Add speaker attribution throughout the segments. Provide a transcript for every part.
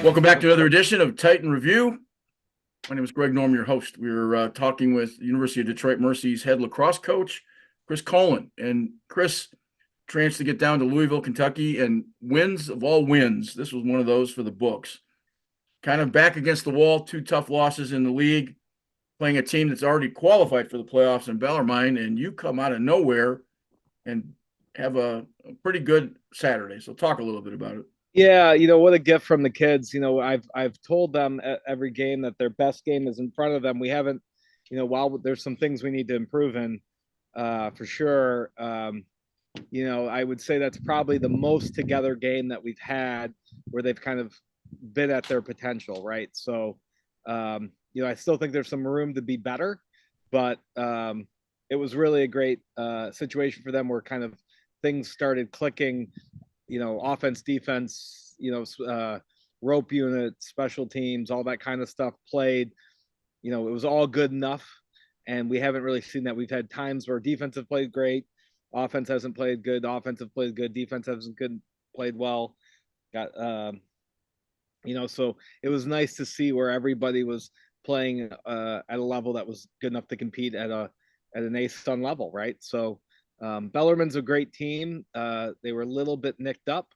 Speaker 1: Welcome back to another edition of Titan Review. My name is Greg Norm, your host. We're talking with University of Detroit Mercy's head lacrosse coach, Chris Colin. And Chris chanced to get down to Louisville, Kentucky, and wins of all wins. This was one of those for the books. Kind of back against the wall, two tough losses in the league, playing a team that's already qualified for the playoffs in Bellarmine, and you come out of nowhere and have a pretty good Saturday. So talk a little bit about it.
Speaker 2: Yeah, what a gift from the kids. I've told them at every game that their best game is in front of them. We haven't, while there's some things we need to improve in, for sure. I would say that's probably the most together game that we've had where they've kind of been at their potential, right? So, I still think there's some room to be better, but it was really a great situation for them where kind of things started clicking. Offense, defense, rope unit, special teams, all that kind of stuff played. It was all good enough. And we haven't really seen that. We've had times where defense have played great, offense hasn't played good, offensive played good, defense hasn't good, played well. So it was nice to see where everybody was playing at a level that was good enough to compete at an A-Sun level, right? So Bellarmine's a great team. They were a little bit nicked up,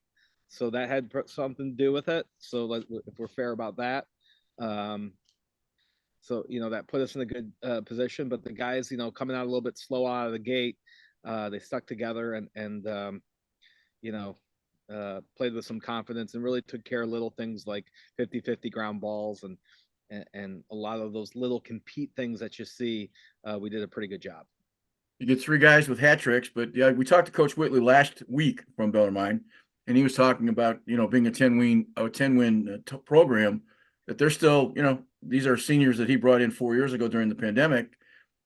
Speaker 2: so that had something to do with it. So if we're fair about that, that put us in a good position. But the guys, coming out a little bit slow out of the gate, they stuck together and played with some confidence and really took care of little things like 50-50 ground balls and a lot of those little compete things that you see. We did a pretty good job.
Speaker 1: You get three guys with hat tricks, but yeah, we talked to Coach Whitley last week from Bellarmine, and he was talking about being a 10-win program, that they're still these are seniors that he brought in 4 years ago during the pandemic,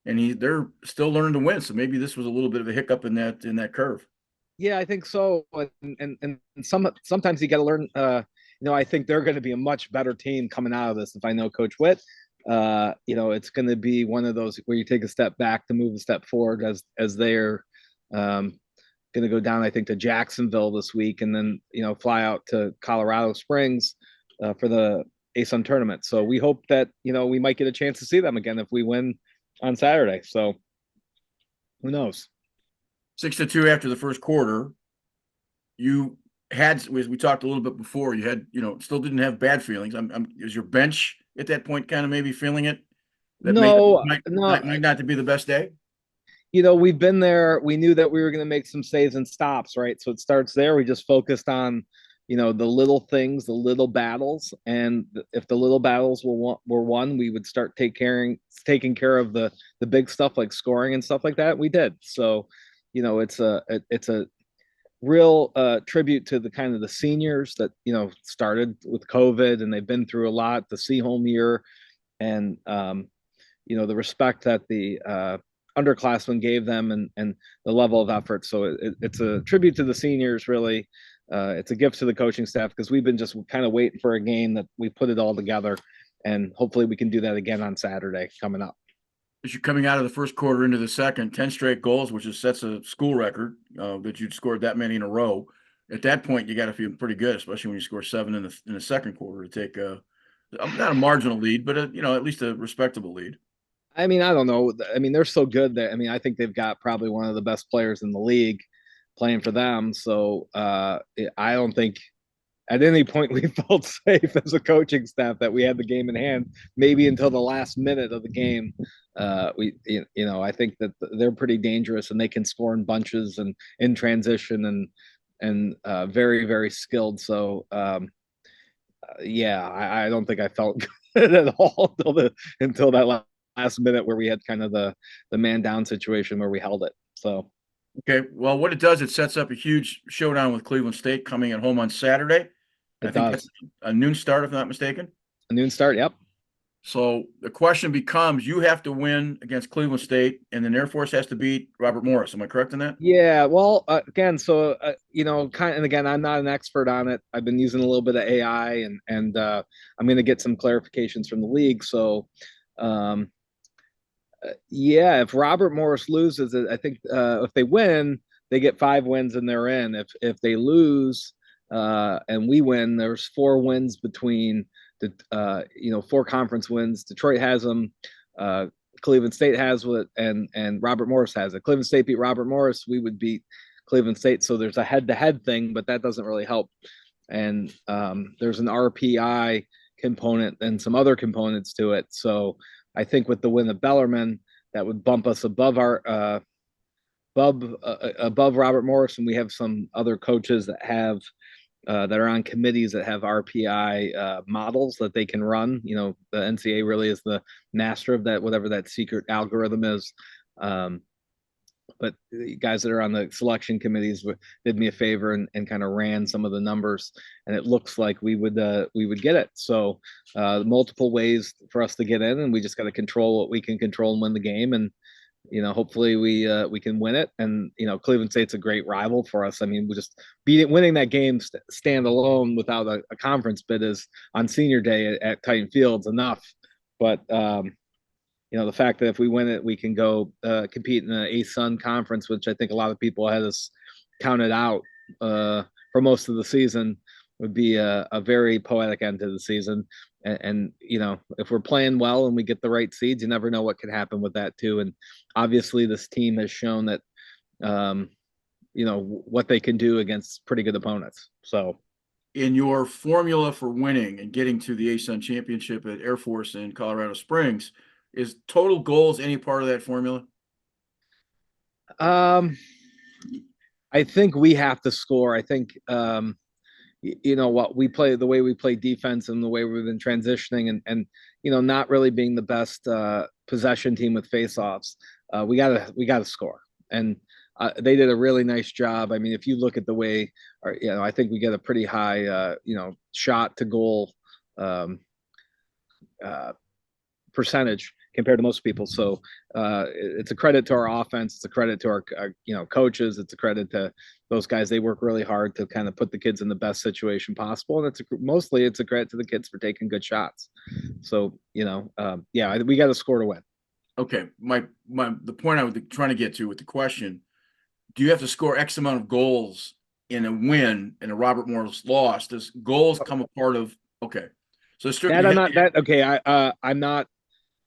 Speaker 1: and they're still learning to win. So maybe this was a little bit of a hiccup in that curve.
Speaker 2: Yeah, I think so. And sometimes you got to learn. I think they're going to be a much better team coming out of this. If I know Coach Witt, it's going to be one of those where you take a step back to move a step forward as they're going to go down, I think, to Jacksonville this week and then, fly out to Colorado Springs for the A-Sun tournament. So we hope that, we might get a chance to see them again if we win on Saturday. So who knows?
Speaker 1: 6-2 after the first quarter. You had, as we talked a little bit before, you had, still didn't have bad feelings. Is your bench at that point kind of maybe feeling it? That
Speaker 2: No,
Speaker 1: might not to be the best day.
Speaker 2: We've been there. We knew that we were going to make some saves and stops, right? So it starts there. We just focused on, the little things, the little battles, and if the little battles were won, we would start taking care of the big stuff like scoring and stuff like that. We did. So, it's a real tribute to the kind of the seniors that started with COVID and they've been through a lot. The C home year, and the respect that the underclassmen gave them and the level of effort. So it's a tribute to the seniors, really. It's a gift to the coaching staff because we've been just kind of waiting for a game that we put it all together, and hopefully we can do that again on Saturday coming up.
Speaker 1: As you're coming out of the first quarter into the second, 10 straight goals, which sets a school record that you'd scored that many in a row. At that point, you got to feel pretty good, especially when you score 7 in the second quarter to take not a marginal lead, but at least a respectable lead.
Speaker 2: I mean, I don't know. I mean, they're so good that I think they've got probably one of the best players in the league playing for them. So I don't think at any point we felt safe as a coaching staff that we had the game in hand. Maybe until the last minute of the game, I think that they're pretty dangerous and they can score in bunches and in transition and very, very skilled. So I don't think I felt good at all until that last minute where we had kind of the man down situation where we held it. So.
Speaker 1: Okay, well, what it does, it sets up a huge showdown with Cleveland State coming at home on Saturday. I think that's a noon start, if I'm not mistaken.
Speaker 2: A noon start, yep.
Speaker 1: So the question becomes, you have to win against Cleveland State, and then Air Force has to beat Robert Morris. Am I correct in that?
Speaker 2: Yeah, well, again, so and again, I'm not an expert on it. I've been using a little bit of AI, and I'm going to get some clarifications from the league. So, if Robert Morris loses, I think if they win, they get 5 wins and they're in. If they lose, and we win, there's 4 wins between the, 4 conference wins. Detroit has them. Uh, Cleveland State has it, and Robert Morris has it. Cleveland State beat Robert Morris. We would beat Cleveland State. So there's a head-to-head thing, but that doesn't really help. And there's an RPI component and some other components to it. So I think with the win of Bellarmine, that would bump us above above Robert Morris, and we have some other coaches that have that are on committees that have RPI models that they can run. The NCAA really is the master of that, whatever that secret algorithm is. But the guys that are on the selection committees did me a favor and kind of ran some of the numbers, and it looks like we would get it. So multiple ways for us to get in, and we just got to control what we can control and win the game. And hopefully we can win it. And Cleveland State's a great rival for us. I mean, we just winning that game stand alone without a conference bid is on senior day at Titan Fields enough. But the fact that if we win it, we can go compete in the ASUN conference, which I think a lot of people had us counted out for most of the season, would be a very poetic end to the season. And if we're playing well and we get the right seeds, you never know what can happen with that too. And obviously, this team has shown that what they can do against pretty good opponents. So,
Speaker 1: in your formula for winning and getting to the ASUN championship at Air Force in Colorado Springs, is total goals any part of that formula?
Speaker 2: I think we have to score. I think what we play, the way we play defense and the way we've been transitioning and not really being the best possession team with faceoffs. We gotta score. And they did a really nice job. I mean, if you look at the way, I think we get a pretty high, shot to goal percentage compared to most people. So it's a credit to our offense. It's a credit to our coaches. It's a credit to those guys. They work really hard to kind of put the kids in the best situation possible. And mostly it's a credit to the kids for taking good shots. So, we got to score to win.
Speaker 1: Okay. The point I was trying to get to with the question, do you have to score X amount of goals in a win and a Robert Morris loss? Does goals come a part of, okay. So
Speaker 2: that I'm not that, okay. I'm not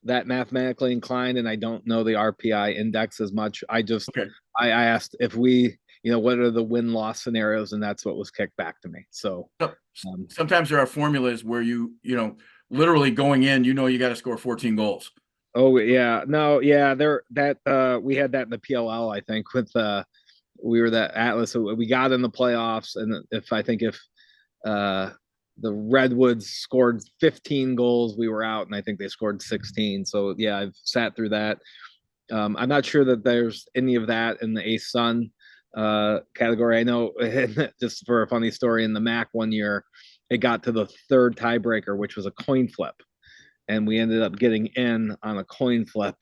Speaker 2: that mathematically inclined, and I don't know the RPI index as much. I asked if we, what are the win-loss scenarios, and that's what was kicked back to me. So
Speaker 1: sometimes there are formulas where you literally going in, you got to score 14 goals.
Speaker 2: Oh yeah, no, yeah, we had that in the PLL, I think, with we were that Atlas. So we got in the playoffs, and if the Redwoods scored 15 goals, we were out, and I think they scored 16. So yeah, I've sat through that. I'm not sure that there's any of that in the ASUN category. I know, just for a funny story, in the MAC one year, it got to the third tiebreaker, which was a coin flip, and we ended up getting in on a coin flip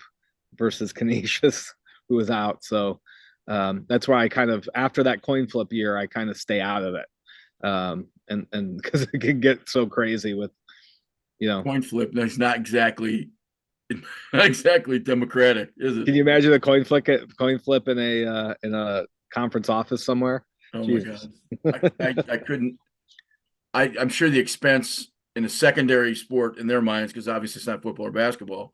Speaker 2: versus Canisius, who was out. So that's why I kind of, after that coin flip year, I kind of stay out of it. And because it can get so crazy with,
Speaker 1: coin flip. That's not exactly democratic, is it?
Speaker 2: Can you imagine a coin flip in a conference office somewhere?
Speaker 1: Oh Jesus. My God, I couldn't. I'm sure the expense in a secondary sport in their minds, because obviously it's not football or basketball.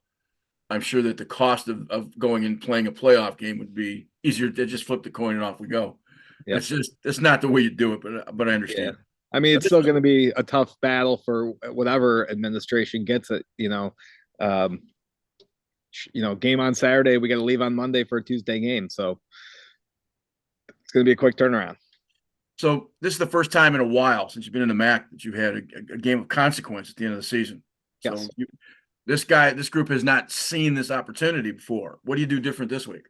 Speaker 1: I'm sure that the cost of going and playing a playoff game would be easier to just flip the coin and off we go. Yep. It's not the way you do it, but I understand.
Speaker 2: Yeah. I mean, it's still going to be a tough battle for whatever administration gets it. Game on Saturday, we got to leave on Monday for a Tuesday game, so it's going to be a quick turnaround.
Speaker 1: So this is the first time in a while since you've been in the MAC that you've had a game of consequence at the end of the season.
Speaker 2: Yes.
Speaker 1: So this group has not seen this opportunity before. What do you do different this week?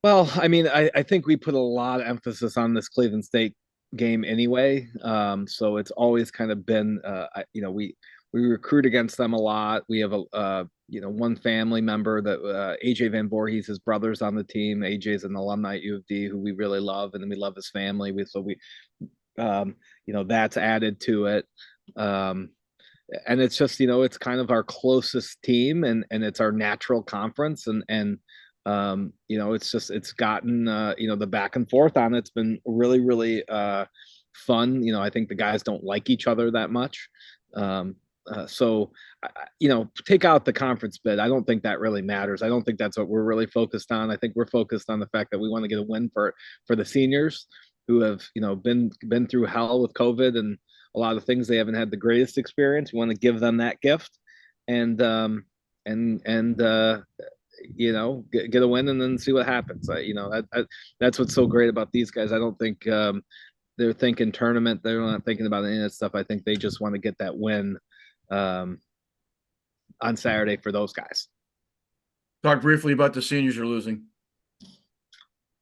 Speaker 2: Well, I mean, I think we put a lot of emphasis on this Cleveland State game anyway. So it's always kind of been, we recruit against them a lot. We have one family member that AJ Van Voorhees, his brother's on the team. AJ's an alumni at U of D who we really love, and then we love his family. That's added to it. And it's just, it's kind of our closest team, and it's our natural conference, and it's gotten, the back and forth on it's been really, really fun. I think the guys don't like each other that much. So, take out the conference bid. I don't think that really matters. I don't think that's what we're really focused on. I think we're focused on the fact that we want to get a win for the seniors who have, been through hell with COVID and a lot of things. They haven't had the greatest experience. We want to give them that gift, and get a win and then see what happens. That's what's so great about these guys. I don't think they're thinking tournament. They're not thinking about any of that stuff. I think they just want to get that win on Saturday for those guys.
Speaker 1: Talk briefly about the seniors you're losing.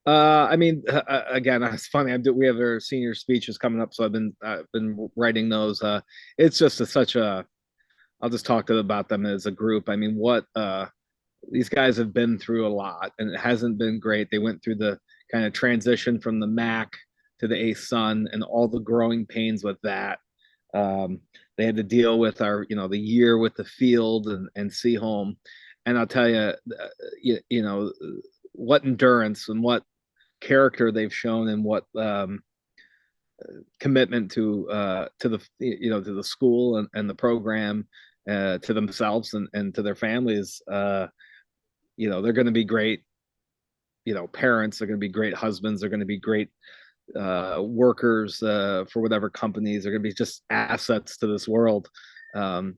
Speaker 2: Again, it's funny. We have our senior speeches coming up, so I've been writing those. It's just such a. I'll just talk about them as a group. I mean, what these guys have been through a lot, and it hasn't been great. They went through the kind of transition from the MAC to the ASUN and all the growing pains with that. They had to deal with the year with the field and Seaholm. And I'll tell you, what endurance and what character they've shown and what commitment to the school and the program, to themselves and to their families. They're going to be great, parents. They're going to be great husbands. They're going to be great workers for whatever companies. Are going to be just assets to this world. I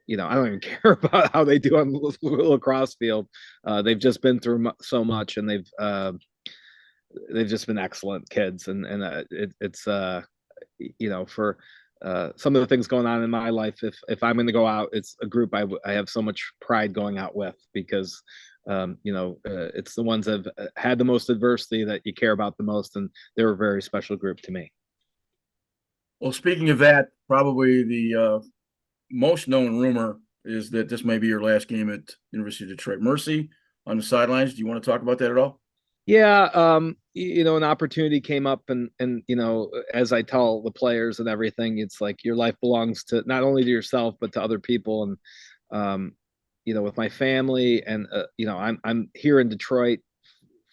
Speaker 2: don't even care about how they do on the lacrosse field. They've just been through so much, and they've just been excellent kids. And it's for some of the things going on in my life, if I'm going to go out, it's a group I have so much pride going out with, because it's the ones that have had the most adversity that you care about the most, and they're a very special group to me.
Speaker 1: Well, speaking of that, probably the most known rumor is that this may be your last game at University of Detroit Mercy on the sidelines. Do you want to talk about that at all?
Speaker 2: Yeah, an opportunity came up, and as I tell the players and everything, it's like your life belongs to not only to yourself but to other people. And with my family, and I'm here in Detroit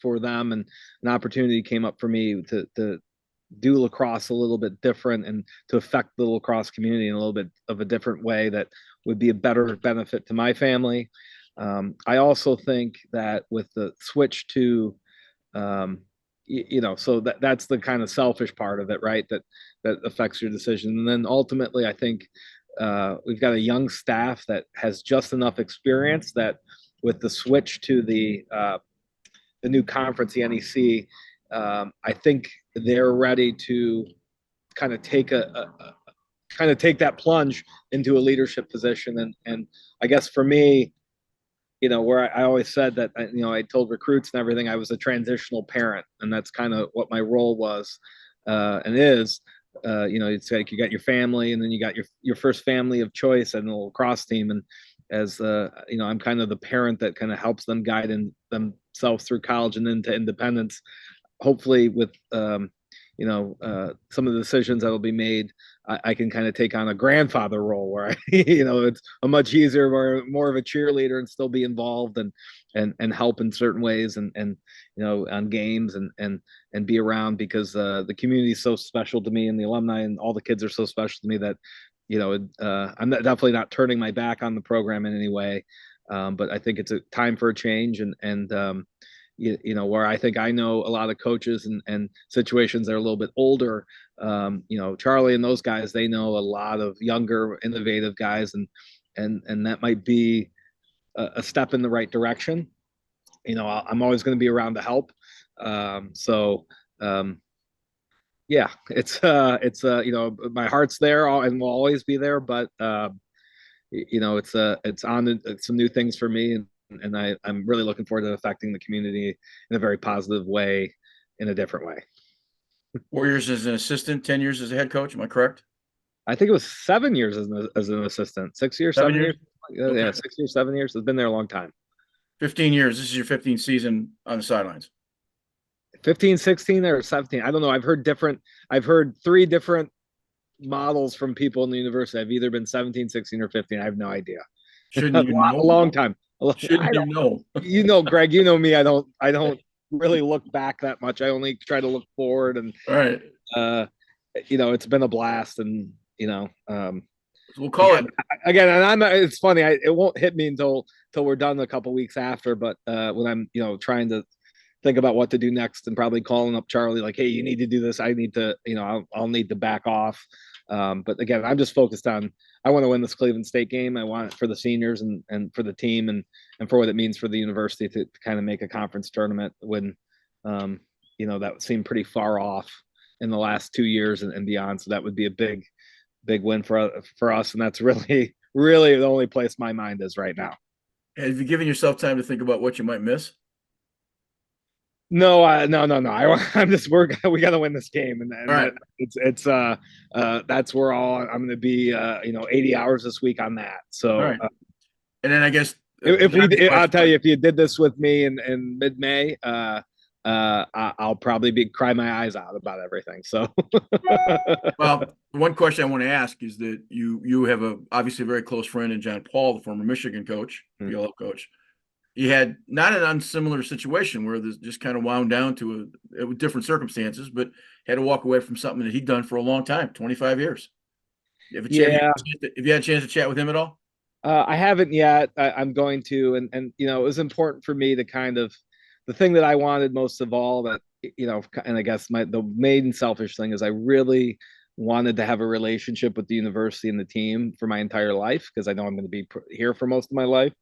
Speaker 2: for them, and an opportunity came up for me to do lacrosse a little bit different and to affect the lacrosse community in a little bit of a different way that would be a better benefit to my family. I also think that with the switch to so that's the kind of selfish part of it, right? That affects your decision. And then ultimately, I think we've got a young staff that has just enough experience that with the switch to the new conference, the NEC, I think they're ready to kind of take that plunge into a leadership position. And I guess for me, where I always said that, I told recruits and everything, I was a transitional parent, and that's kind of what my role was and is. It's like you got your family, and then you got your first family of choice and the lacrosse team. And as I'm kind of the parent that kind of helps them guide themselves through college and into independence. Hopefully, with some of the decisions that'll be made, I can kind of take on a grandfather role where I, it's a much easier, more of a cheerleader, and still be involved and help in certain ways, and on games and be around, because the community is so special to me, and the alumni and all the kids are so special to me that I'm definitely not turning my back on the program in any way, but I think it's a time for a change, and where I think I know a lot of coaches and situations that are a little bit older. Charlie and those guys, they know a lot of younger, innovative guys, and that might be a step in the right direction. I'm always going to be around to help. Yeah, it's my heart's there and will always be there, but it's on some new things for me, and I'm really looking forward to affecting the community in a very positive way, in a different way.
Speaker 1: 4 years as an assistant, 10 years as a head coach. Am I correct?
Speaker 2: I think it was 7 years as an assistant. 6 years, 7 years. Okay. Yeah, 6 years, 7 years. It's been there a long time.
Speaker 1: 15 years. This is your 15th season on the sidelines.
Speaker 2: 15, 16, or 17. I don't know. I've heard 3 different models from people in the university. I've either been 17, 16, or 15. I have no idea.
Speaker 1: Shouldn't you know?
Speaker 2: A long time.
Speaker 1: Shouldn't you
Speaker 2: know? Greg, you know me. I don't really look back that much. I only try to look forward, and
Speaker 1: all right.
Speaker 2: it's been a blast, and
Speaker 1: So we'll call it.
Speaker 2: again, and it's funny. It won't hit me until we're done a couple weeks after. But when I'm trying to think about what to do next, and probably calling up Charlie like, hey, you need to do this. I need to, I'll need to back off. But again, I'm just focused on. I want to win this Cleveland State game. I want it for the seniors and for the team and for what it means for the university to kind of make a conference tournament when, that seemed pretty far off in the last 2 years and beyond. So that would be a big win for us, and that's really really the only place my mind is right now.
Speaker 1: Have you given yourself time to think about what you might miss?
Speaker 2: No, no. I'm just we got to win this game, and
Speaker 1: All right.
Speaker 2: it's that's where I'm going to be 80 hours this week on that. So,
Speaker 1: All right. And then I guess
Speaker 2: I'll tell you, if you did this with me in mid-May, I'll probably cry my eyes out about everything. So,
Speaker 1: well, one question I want to ask is that you have obviously a very close friend in John Paul, the former Michigan coach, PLL coach. He had not an unsimilar situation where this just kind of wound down to different circumstances, but had to walk away from something that he'd done for a long time, 25 years. Have you had a chance to chat with him at all?
Speaker 2: I haven't yet. I'm going to, and it was important for me to kind of the thing that I wanted most of all that and I guess the main selfish thing is I really wanted to have a relationship with the university and the team for my entire life because I know I'm going to be here for most of my life.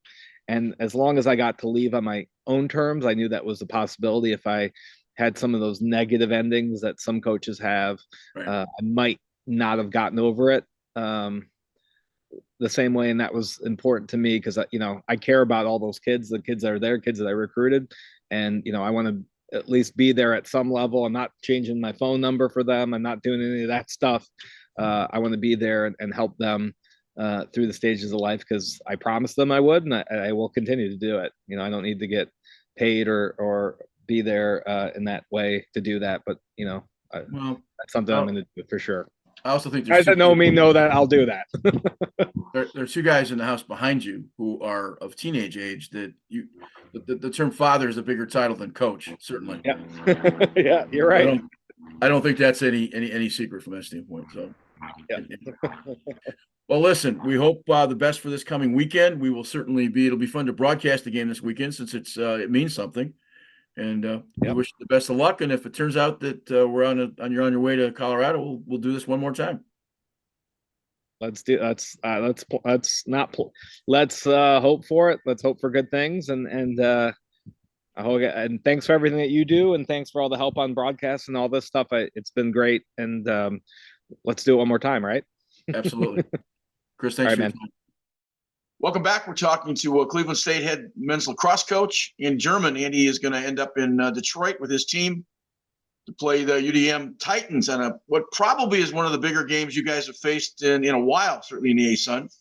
Speaker 2: And as long as I got to leave on my own terms, I knew that was a possibility. If I had some of those negative endings that some coaches have, right. I might not have gotten over it the same way. And that was important to me because, I care about all those kids, the kids that are there, kids that I recruited. And, I want to at least be there at some level. I'm not changing my phone number for them. I'm not doing any of that stuff. I want to be there and help them through the stages of life because I promised them I would, and I will continue to do it. I don't need to get paid or be there in that way to do that, but that's something I'm going to do for sure.
Speaker 1: I also think
Speaker 2: guys that know me know that I'll do that.
Speaker 1: there are two guys in the house behind you who are of teenage age that the term father is a bigger title than coach, certainly.
Speaker 2: Yeah, yeah, you're right.
Speaker 1: I don't think that's any secret from that standpoint. So,
Speaker 2: yeah.
Speaker 1: Well, listen, we hope the best for this coming weekend. We will certainly it'll be fun to broadcast the game this weekend since it means something. And we wish you the best of luck. And if it turns out that you're on your way to Colorado, we'll do this one more time.
Speaker 2: Let's hope for it. Let's hope for good things. And I hope, and thanks for everything that you do. And thanks for all the help on broadcast and all this stuff. It's been great. And let's do it one more time. Right.
Speaker 1: Absolutely. Chris, thanks for your time. Welcome back. We're talking to Cleveland State head men's lacrosse coach in German. Andy is going to end up in Detroit with his team to play the UDM Titans on what probably is one of the bigger games you guys have faced in a while, certainly in the ASUN.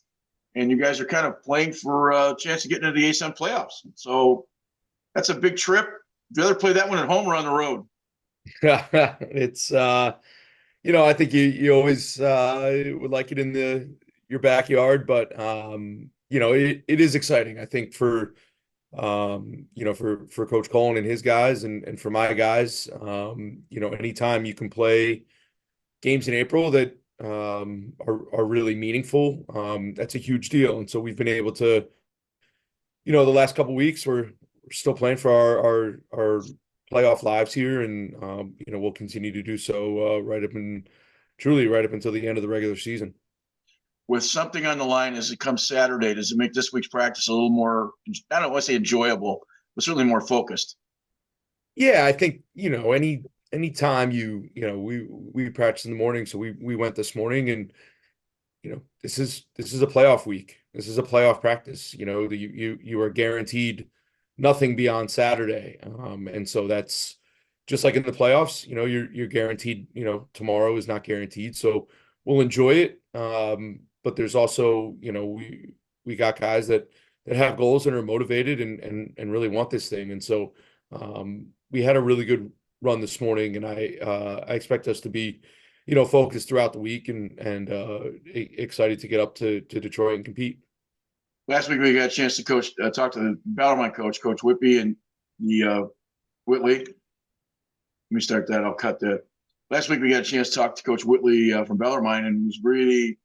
Speaker 1: And you guys are kind of playing for a chance to get into the ASUN playoffs. So that's a big trip. Do you ever play that one at home or on the road?
Speaker 3: It's, I think you always would like it in your backyard, but it is exciting. I think for Coach Cullen and his guys and for my guys, anytime you can play games in April that are really meaningful, that's a huge deal. And so we've been able to, the last couple of weeks we're still playing for our playoff lives here, and we'll continue to do so right up until the end of the regular season.
Speaker 1: With something on the line as it comes Saturday, does it make this week's practice a little more, I don't want to say enjoyable, but certainly more focused?
Speaker 3: Yeah, I think, any time we practice in the morning. So we went this morning, and, this is a playoff week. This is a playoff practice. You are guaranteed nothing beyond Saturday. And so that's just like in the playoffs, you're guaranteed, tomorrow is not guaranteed. So we'll enjoy it. But there's also, we got guys that have goals and are motivated and really want this thing. And so we had a really good run this morning, and I expect us to be, focused throughout the week and excited to get up to Detroit and compete.
Speaker 1: Last week we got a chance to talk to the Battleline coach, Coach Whitby, and the Whitley. Let me start that. I'll cut that. last week we got a chance to talk to Coach Whitley from Bellarmine, and it was really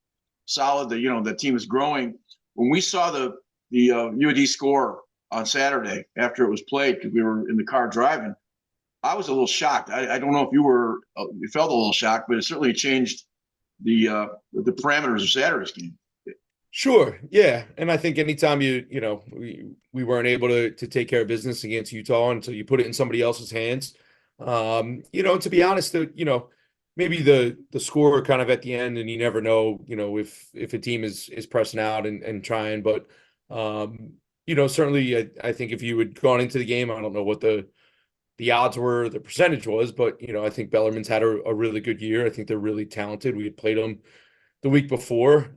Speaker 1: solid that the team is growing. When we saw the UD score on Saturday after it was played, because we were in the car driving, I was a little shocked. I don't know if you felt a little shocked, but it certainly changed the parameters of Saturday's game.
Speaker 3: Sure. Yeah. And I think anytime we weren't able to take care of business against Utah until you put it in somebody else's hands. To be honest, maybe the score kind of at the end, and you never know, if a team is pressing out and trying, but certainly I think if you had gone into the game, I don't know what the odds were, the percentage was, but I think Bellarmine's had a really good year. I think they're really talented. We had played them the week before.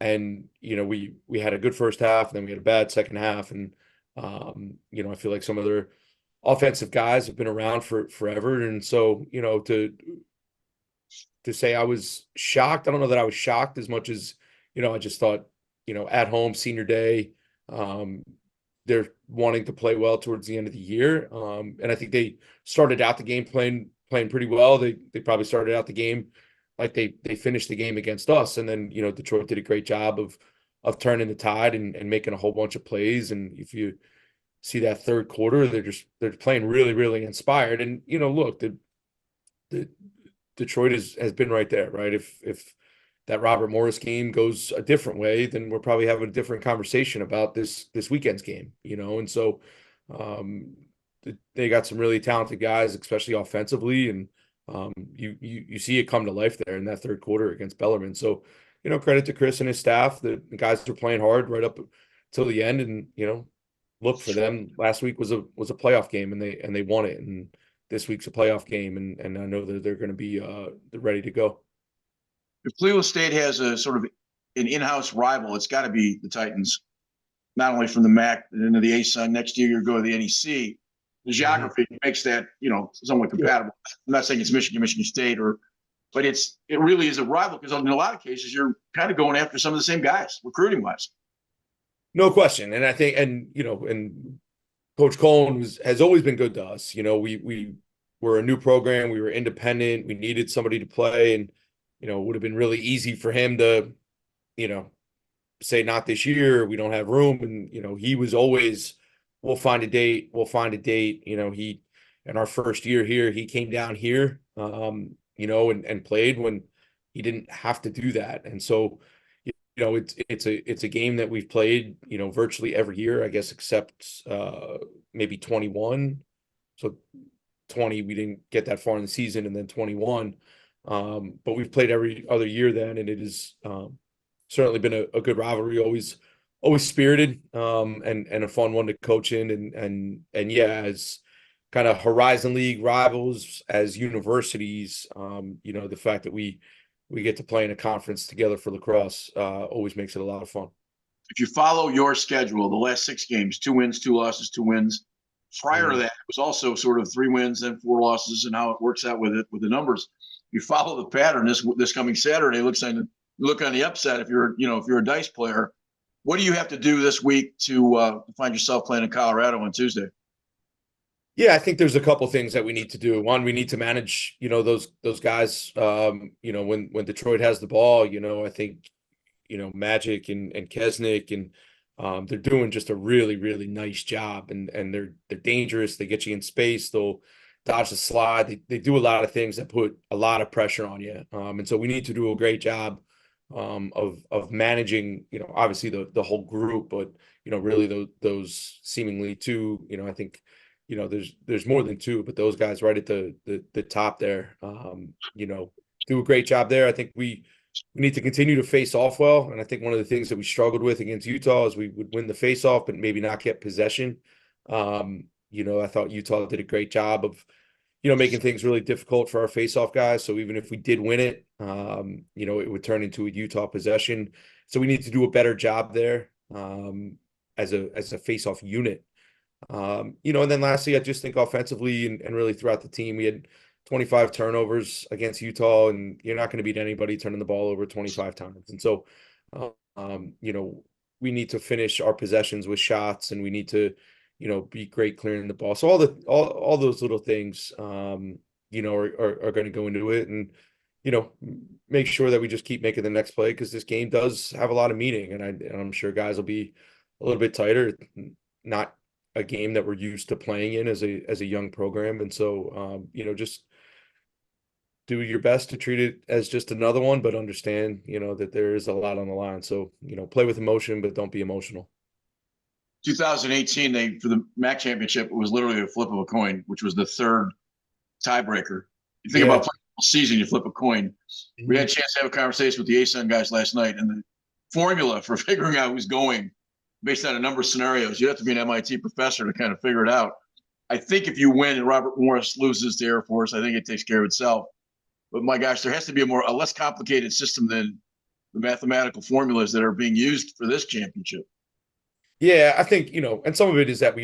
Speaker 3: And we had a good first half, and then we had a bad second half. And I feel like some of their offensive guys have been around for forever. And so, to say I was shocked, I don't know that I was shocked as much as, I just thought, at home, senior day, they're wanting to play well towards the end of the year. And I think they started out the game playing pretty well. They probably started out the game like they finished the game against us, and then Detroit did a great job of turning the tide and making a whole bunch of plays. And if you see that third quarter, they're playing really, really inspired. And look, the Detroit has been right there, right? If that Robert Morris game goes a different way, then we're probably having a different conversation about this weekend's game, and so they got some really talented guys, especially offensively, and you see it come to life there in that third quarter against Bellarmine. So, credit to Chris and his staff. The guys are playing hard right up till the end, and look for them. Last week was a playoff game, and they won it, and this week's a playoff game, and I know that they're going to be ready to go.
Speaker 1: If Cleveland State has a sort of an in-house rival, it's got to be the Titans. Not only from the MAC and into the ASUN. Next year, you go to the NEC. The geography makes that somewhat compatible. I'm not saying it's Michigan State, but it really is a rival, because in a lot of cases you're kind of going after some of the same guys recruiting wise.
Speaker 3: No question, and I think, and Coach Cohen has always been good to us. We were a new program, we were independent, we needed somebody to play, and it would have been really easy for him to say not this year, we don't have room, and he was always, we'll find a date. He, in our first year here, he came down here, and played when he didn't have to do that. And so, it's a game that we've played, virtually every year, I guess, except maybe 21. So 20, we didn't get that far in the season, and then 21. But we've played every other year then, and it has certainly been a good rivalry, always spirited, and a fun one to coach in, and yeah, as kind of Horizon League rivals, as universities, the fact that we get to play in a conference together for lacrosse always makes it a lot of fun.
Speaker 1: If you follow your schedule, the last 6 games, 2 wins, 2 losses, 2 wins. Prior to that, it was also sort of 3 wins and 4 losses, and how it works out with the numbers. You follow the pattern this coming Saturday. Looks like you look on the upside if you're a dice player. What do you have to do this week to find yourself playing in Colorado on Tuesday?
Speaker 3: Yeah, I think there's a couple things that we need to do. One, we need to manage, those guys. When Detroit has the ball, I think, Magic and Kesnick, and they're doing just a really, really nice job, and they're dangerous. They get you in space. They'll dodge the slide. They do a lot of things that put a lot of pressure on you. And so we need to do a great job of managing, obviously the whole group, but really those seemingly 2. I think there's more than 2, but those guys right at the top there, do a great job there. I think we need to continue to face off well, and I think one of the things that we struggled with against Utah is we would win the face off, but maybe not get possession. I thought Utah did a great job of making things really difficult for our face-off guys. So even if we did win it, it would turn into a Utah possession. So we need to do a better job there as a face-off unit. And then lastly, I just think offensively and really throughout the team, we had 25 turnovers against Utah, and you're not going to beat anybody turning the ball over 25 times. And so, we need to finish our possessions with shots, and we need to, be great clearing the ball. So all those little things, are going to go into it, and make sure that we just keep making the next play, because this game does have a lot of meaning, and I'm sure guys will be a little bit tighter. Not a game that we're used to playing in as a young program, and so just do your best to treat it as just another one, but understand that there is a lot on the line. So play with emotion, but don't be emotional.
Speaker 1: 2018, for the MAC championship, it was literally a flip of a coin, which was the third tiebreaker. You think about playing the season, you flip a coin. We had a chance to have a conversation with the ASUN guys last night, and the formula for figuring out who's going based on a number of scenarios, you have to be an MIT professor to kind of figure it out. I think if you win and Robert Morris loses to Air Force, I think it takes care of itself. But my gosh, there has to be a less complicated system than the mathematical formulas that are being used for this championship.
Speaker 3: Yeah, I think, and some of it is that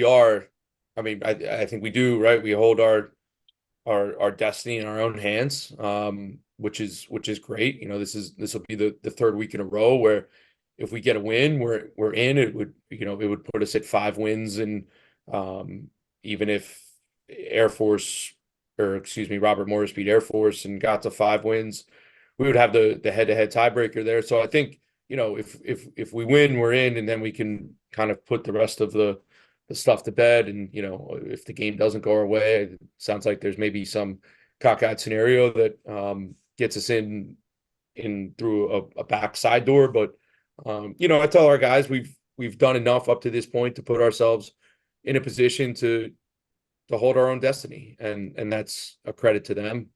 Speaker 3: I think we do, right? We hold our destiny in our own hands, which is great. This will be the third week in a row where if we get a win, we're in. It would put us at 5 wins, and even if Robert Morris beat Air Force and got to 5 wins, we would have the head-to-head tiebreaker there. So I think if we win, we're in, and then we can kind of put the rest of the stuff to bed. And if the game doesn't go our way, it sounds like there's maybe some cockeyed scenario that gets us in through a back side door. But I tell our guys we've done enough up to this point to put ourselves in a position to hold our own destiny, and that's a credit to them.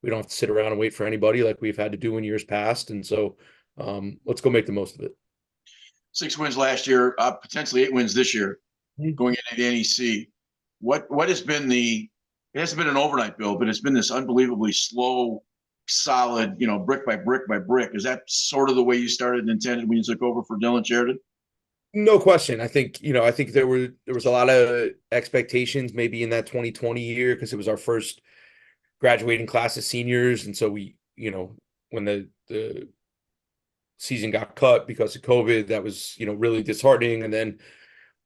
Speaker 3: We don't have to sit around and wait for anybody like we've had to do in years past, and so let's go make the most of it.
Speaker 1: 6 wins last year, potentially 8 wins this year, going into the NEC. What has been it hasn't been an overnight build, but it's been this unbelievably slow, solid, brick by brick by brick. Is that sort of the way you started and intended when you took over for Dylan Sheridan?
Speaker 3: No question. I think there was a lot of expectations maybe in that 2020 year, because it was our first graduating class of seniors, and so we, when the season got cut because of COVID, that was really disheartening. And then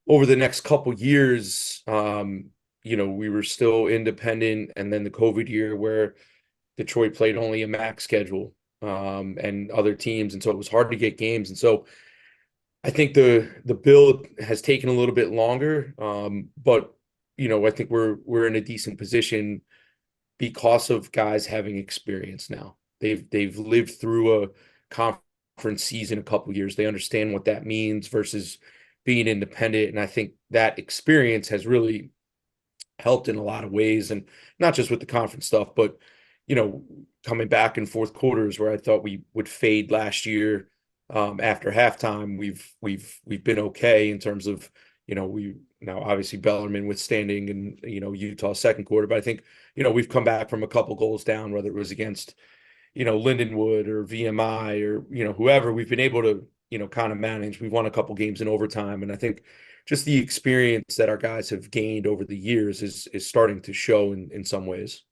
Speaker 3: over the next couple years, we were still independent, and then the COVID year where Detroit played only a MAC schedule and other teams, and so it was hard to get games. And so I think the build has taken a little bit longer, but I think we're in a decent position because of guys having experience now. They've lived through a conference season a couple years. They understand what that means versus being independent, and I think that experience has really helped in a lot of ways, and not just with the conference stuff, but coming back in fourth quarters where I thought we would fade last year. After halftime, we've been okay in terms of we now obviously Bellarmine withstanding and Utah second quarter, but I think we've come back from a couple goals down, whether it was against Lindenwood or VMI or whoever. We've been able to kind of manage. We've won a couple games in overtime, and I think just the experience that our guys have gained over the years is starting to show in some ways.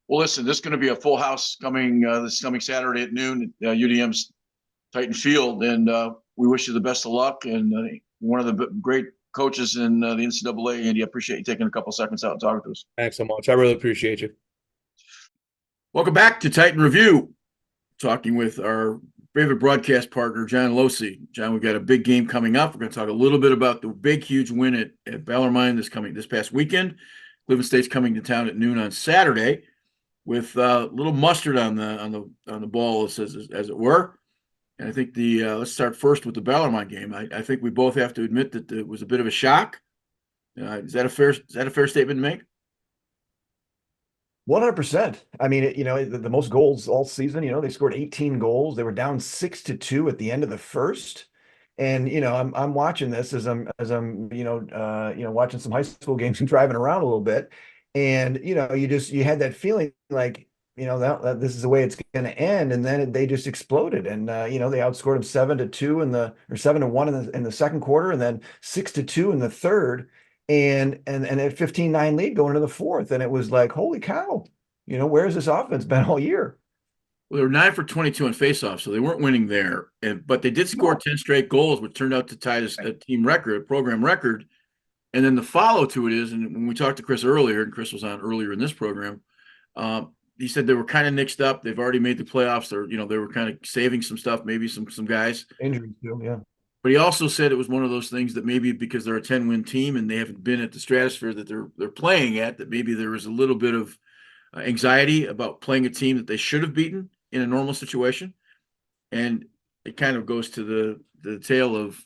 Speaker 1: Well, listen, this is going to be a full house this coming Saturday at noon at UDM's Titan Field, and we wish you the best of luck. And one of the great coaches in the NCAA, Andy, I appreciate you taking a couple seconds out and talking to us.
Speaker 3: Thanks so much. I really appreciate you.
Speaker 1: Welcome back to Titan Review. Talking with our favorite broadcast partner, John Losi. John, we've got a big game coming up. We're going to talk a little bit about the big, huge win at Bellarmine this past weekend. Cleveland State's coming to town at noon on Saturday with a little mustard on the ball, as it were. And I think let's start first with the Bellarmine game. I think we both have to admit that it was a bit of a shock. Is that a fair statement to make?
Speaker 4: 100%. I mean, the most goals all season. They scored 18 goals. They were down 6-2 at the end of the first. And I'm watching this as I'm watching some high school games and driving around a little bit. And you had that feeling like that this is the way it's going to end, and then they just exploded, and they outscored them 7-2 or 7-1 in the second quarter, and then 6-2 in the third, and a 15-9 lead going into the fourth, and it was like, holy cow, where's this offense been all year?
Speaker 1: Well, they were 9 for 22 on faceoff, so they weren't winning there, but they did score 10 straight goals, which turned out to tie a team record, a program record. And then the follow to it is, and when we talked to Chris earlier, and Chris was on earlier in this program, He said they were kind of mixed up. They've already made the playoffs. They were kind of saving some stuff, maybe some guys.
Speaker 4: Injuries too, yeah.
Speaker 1: But he also said it was one of those things that maybe because they're a 10-win team and they haven't been at the stratosphere that they're playing at, that maybe there was a little bit of anxiety about playing a team that they should have beaten in a normal situation. And it kind of goes to the tale of,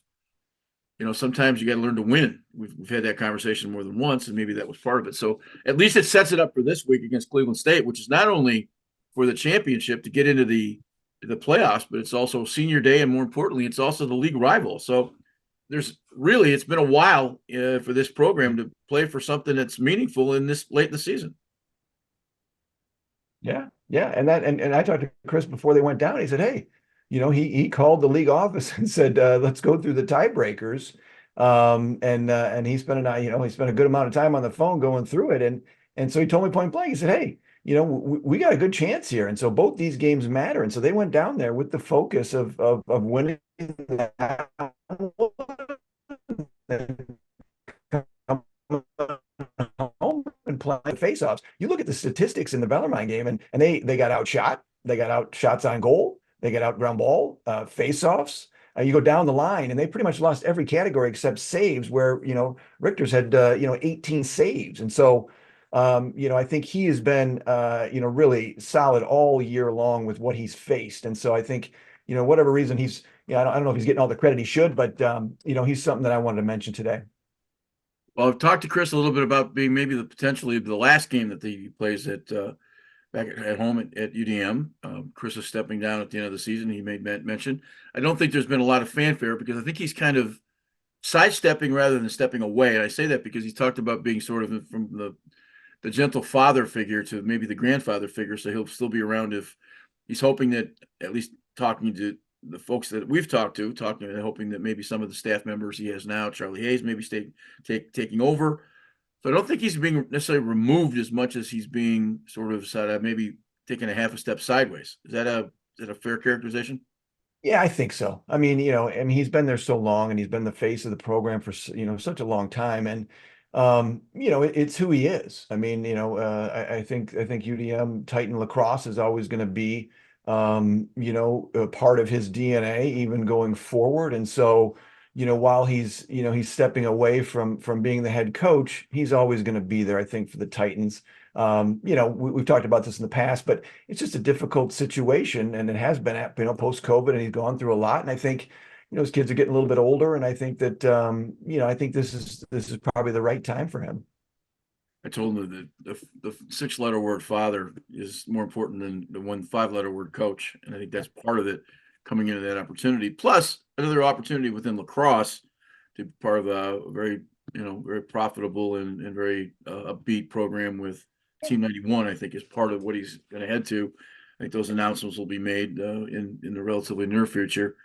Speaker 1: sometimes you got to learn to win. We've had that conversation more than once, and maybe that was part of it. So at least it sets it up for this week against Cleveland State, which is not only for the championship to get into the playoffs, but it's also senior day, and more importantly, it's also the league rival. So it's been a while for this program to play for something that's meaningful in this late in the season.
Speaker 4: Yeah, yeah, and I talked to Chris before they went down. He said, "Hey, he called the league office and said, let's go through the tiebreakers." And he spent he spent a good amount of time on the phone going through it, and so he told me point blank. He said, "Hey, we got a good chance here, and so both these games matter." And so they went down there with the focus of winning that home and playing faceoffs. You look at the statistics in the Bellarmine game, and they got outshot. They got out shots on goal. They got out ground ball, faceoffs. You go down the line, and they pretty much lost every category except saves, where Richter's had 18 saves, and so I think he has been really solid all year long with what he's faced, and so I think whatever reason he's I don't know if he's getting all the credit he should, but he's something that I wanted to mention today.
Speaker 1: Well, I've talked to Chris a little bit about being maybe potentially the last game that he plays at back at home at UDM. Chris is stepping down at the end of the season. He made mention. I don't think there's been a lot of fanfare because I think he's kind of sidestepping rather than stepping away. And I say that because he talked about being sort of from the gentle father figure to maybe the grandfather figure. So he'll still be around if he's hoping that, at least talking to the folks that we've talked to, and hoping that maybe some of the staff members he has now, Charlie Hayes, maybe taking over. So I don't think he's being necessarily removed as much as he's being sort of said, maybe taking a half a step sideways. Is that a fair characterization?
Speaker 4: Yeah, I think so. I mean, he's been there so long, and he's been the face of the program for such a long time, and it's who he is. I mean, I think UDM Titan lacrosse is always going to be a part of his DNA, even going forward. And so, while he's stepping away from being the head coach, he's always going to be there, I think, for the Titans. We've talked about this in the past, but it's just a difficult situation, and it has been post COVID, and he's gone through a lot. And I think his kids are getting a little bit older, and I think that I think this is probably the right time for him.
Speaker 1: I told him that the 6-letter word father is more important than the 5-letter word coach. And I think that's part of it, coming into that opportunity. Plus another opportunity within lacrosse to be part of a very, very profitable and very upbeat program with Team 91, I think, is part of what he's going to head to. I think those announcements will be made in the relatively near future.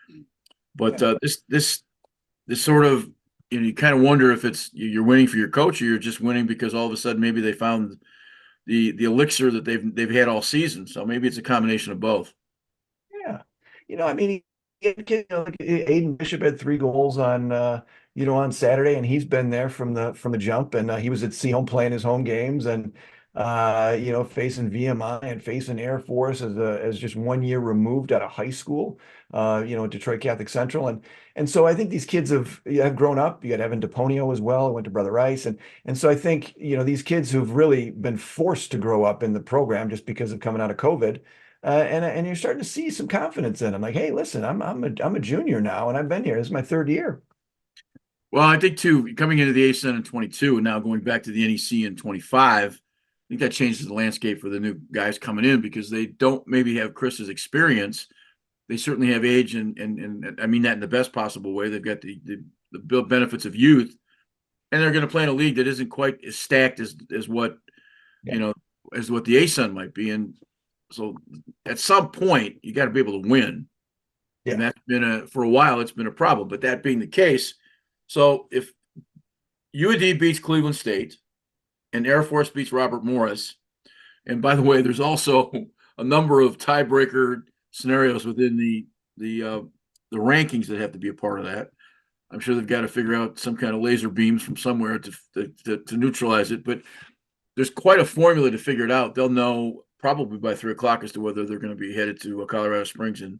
Speaker 1: But this sort of, you kind of wonder if you're winning for your coach, or you're just winning because all of a sudden maybe they found the elixir that they've had all season. So maybe it's a combination of both.
Speaker 4: Yeah, I mean, Aiden Bishop had 3 goals on on Saturday, and he's been there from the jump, and he was at Seahome playing his home games, and facing VMI and facing Air Force as just 1 year removed out of high school, Detroit Catholic Central, and so I think these kids have grown up. You got Evan DePonio as well, who went to Brother Rice, and so I think these kids who've really been forced to grow up in the program just because of coming out of COVID. And you're starting to see some confidence in them. Like, hey, listen, I'm a junior now, and I've been here. This is my 3rd year.
Speaker 1: Well, I think too, coming into the ASUN in 22 and now going back to the NEC in 25, I think that changes the landscape for the new guys coming in, because they don't maybe have Chris's experience. They certainly have age, and I mean that in the best possible way. They've got the benefits of youth, and they're going to play in a league that isn't quite as stacked as what as what the ASUN might be. And so at some point you got to be able to win. Yeah. And that's been for a while, it's been a problem. But that being the case, so if UAD beats Cleveland State and Air Force beats Robert Morris, and by the way, there's also a number of tiebreaker scenarios within the rankings that have to be a part of that. I'm sure they've got to figure out some kind of laser beams from somewhere to neutralize it. But there's quite a formula to figure it out. They'll know probably by 3 o'clock as to whether they're going to be headed to Colorado Springs. And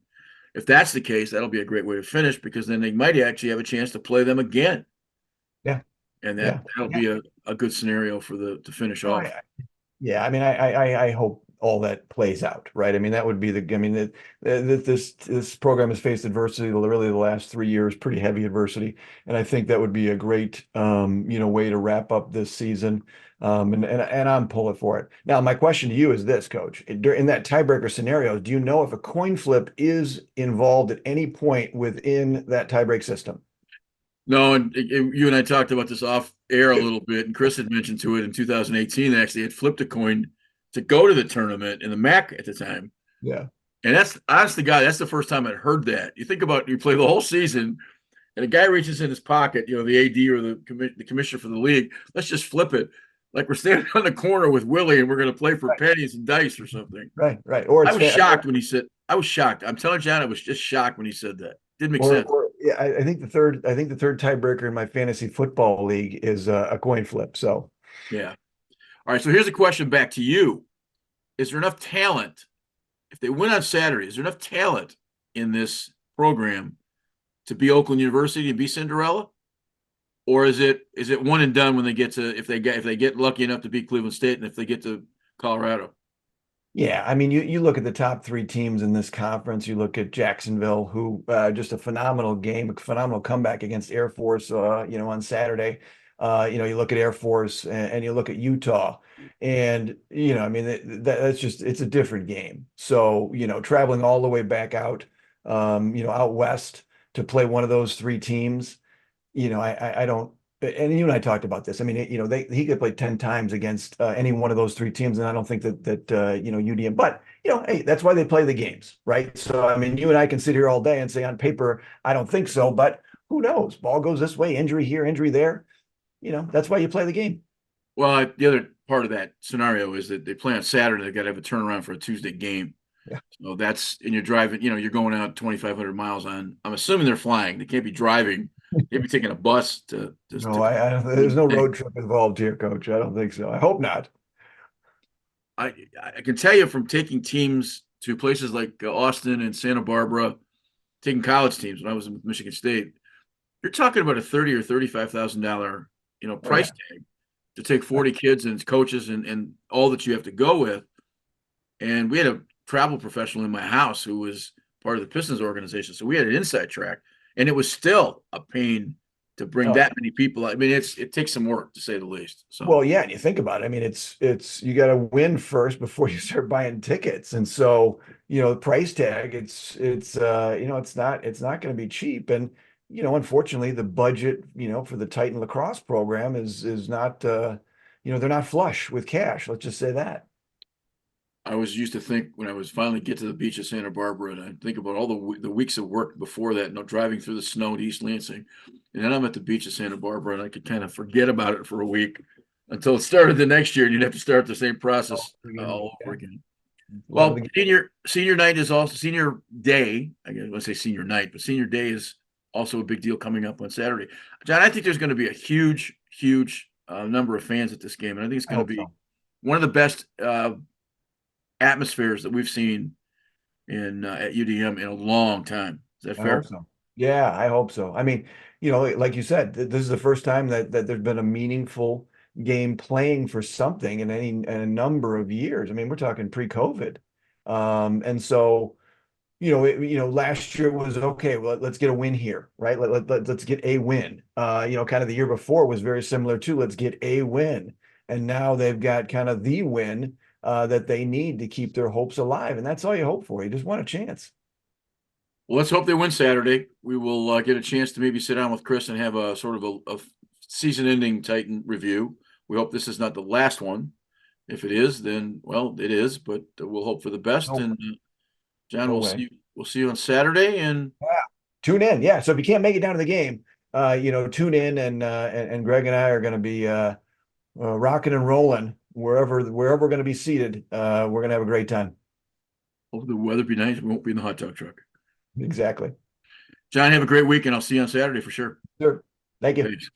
Speaker 1: if that's the case, that'll be a great way to finish, because then they might actually have a chance to play them again.
Speaker 4: Yeah.
Speaker 1: And
Speaker 4: Yeah.
Speaker 1: that'll be a good scenario for to finish
Speaker 4: No,
Speaker 1: off.
Speaker 4: Yeah, I mean, I hope all that plays out, right? I mean, that would be I mean, this program has faced adversity really the last 3 years, pretty heavy adversity, and I think that would be a great, way to wrap up this season. And I'm pulling for it. Now, my question to you is this, Coach: in that tiebreaker scenario, do you know if a coin flip is involved at any point within that tiebreak system?
Speaker 1: No, and you and I talked about this off air a little bit, and Chris had mentioned to it in 2018. They actually had flipped a coin to go to the tournament in the MAC at the time.
Speaker 4: Yeah.
Speaker 1: And that's honest to God, that's the first time I'd heard that. You think about, you play the whole season, and a guy reaches in his pocket, the AD or the commissioner for the league. Let's just flip it, like we're standing on the corner with Willie, and we're going to play for pennies and dice or something.
Speaker 4: Right. Or
Speaker 1: I was shocked when he said. I was shocked. I'm telling John, I was just shocked when he said that. Didn't make sense.
Speaker 4: Yeah, I think the third tiebreaker in my fantasy football league is a coin flip. So
Speaker 1: Yeah. All right. So here's a question back to you: is there enough talent? If they win on Saturday, is there enough talent in this program to be Oakland University and be Cinderella? Or is it one and done when they get to, if they get lucky enough to beat Cleveland State, and if they get to Colorado?
Speaker 4: yeah, I mean, you look at the top three teams in this conference. You look at Jacksonville, who just a phenomenal game, a phenomenal comeback against Air Force, on Saturday. You look at Air Force and you look at Utah, and I mean that's just, it's a different game. So traveling all the way back out, out west to play one of those three teams, I don't. And you and I talked about this. I mean, he could play 10 times against any one of those three teams, and I don't think that UDM. But hey, that's why they play the games, right? So I mean, you and I can sit here all day and say on paper, I don't think so, but who knows? Ball goes this way, injury here, injury there. That's why you play the game.
Speaker 1: Well, the other part of that scenario is that they play on Saturday. They got to have a turnaround for a Tuesday game.
Speaker 4: Yeah.
Speaker 1: So and you're driving. You're going out 2,500 miles on. I'm assuming they're flying. They can't be driving. They'd be taking a bus to.
Speaker 4: No, there's no road trip involved here, Coach. I don't think so. I hope not.
Speaker 1: I can tell you from taking teams to places like Austin and Santa Barbara, taking college teams when I was in Michigan State, you're talking about a $30,000 or $35,000 price tag to take 40 kids and coaches and all that you have to go with. And we had a travel professional in my house who was part of the Pistons organization, so we had an inside track, and it was still a pain to bring that many people. I mean, it takes some work, to say the least. So,
Speaker 4: well, yeah, and you think about it. I mean, it's you got to win first before you start buying tickets, and so the price tag, it's not going to be cheap, and unfortunately, the budget for the Titan lacrosse program is not they're not flush with cash. Let's just say that.
Speaker 1: I was used to think when I was finally get to the beach of Santa Barbara, and I think about all the weeks of work before that, driving through the snow to East Lansing, and then I'm at the beach of Santa Barbara, and I could kind of forget about it for a week until it started the next year, and you'd have to start the same process all over again. Well, senior night is also senior day. I guess I want to say senior night, but senior day is also a big deal coming up on Saturday. John, I think there's going to be a huge number of fans at this game, and I think it's going to be one of the best atmospheres that we've seen at UDM in a long time. Is that fair?
Speaker 4: I hope so. Yeah, I hope so. I mean, like you said, this is the first time that there's been a meaningful game playing for something in a number of years. I mean, we're talking pre-COVID, and so last year was okay. Well, let's get a win here, right? Let's get a win. Kind of the year before was very similar to let's get a win, and now they've got kind of the win that they need to keep their hopes alive, and that's all you hope for. You just want a chance.
Speaker 1: Well, let's hope they win Saturday. We will get a chance to maybe sit down with Chris and have a sort of a season-ending Titan review. We hope this is not the last one. If it is, then well, it is. But we'll hope for the best. And John, we'll see you on Saturday. And
Speaker 4: tune in. Yeah. So if you can't make it down to the game, tune in, and Greg and I are going to be rocking and rolling wherever we're going to be seated. We're going to have a great time.
Speaker 1: Hope the weather be nice. We won't be in the hot dog truck.
Speaker 4: Exactly.
Speaker 1: John, have a great week, and I'll see you on Saturday for sure.
Speaker 4: Sure. Thank you.
Speaker 1: Thanks.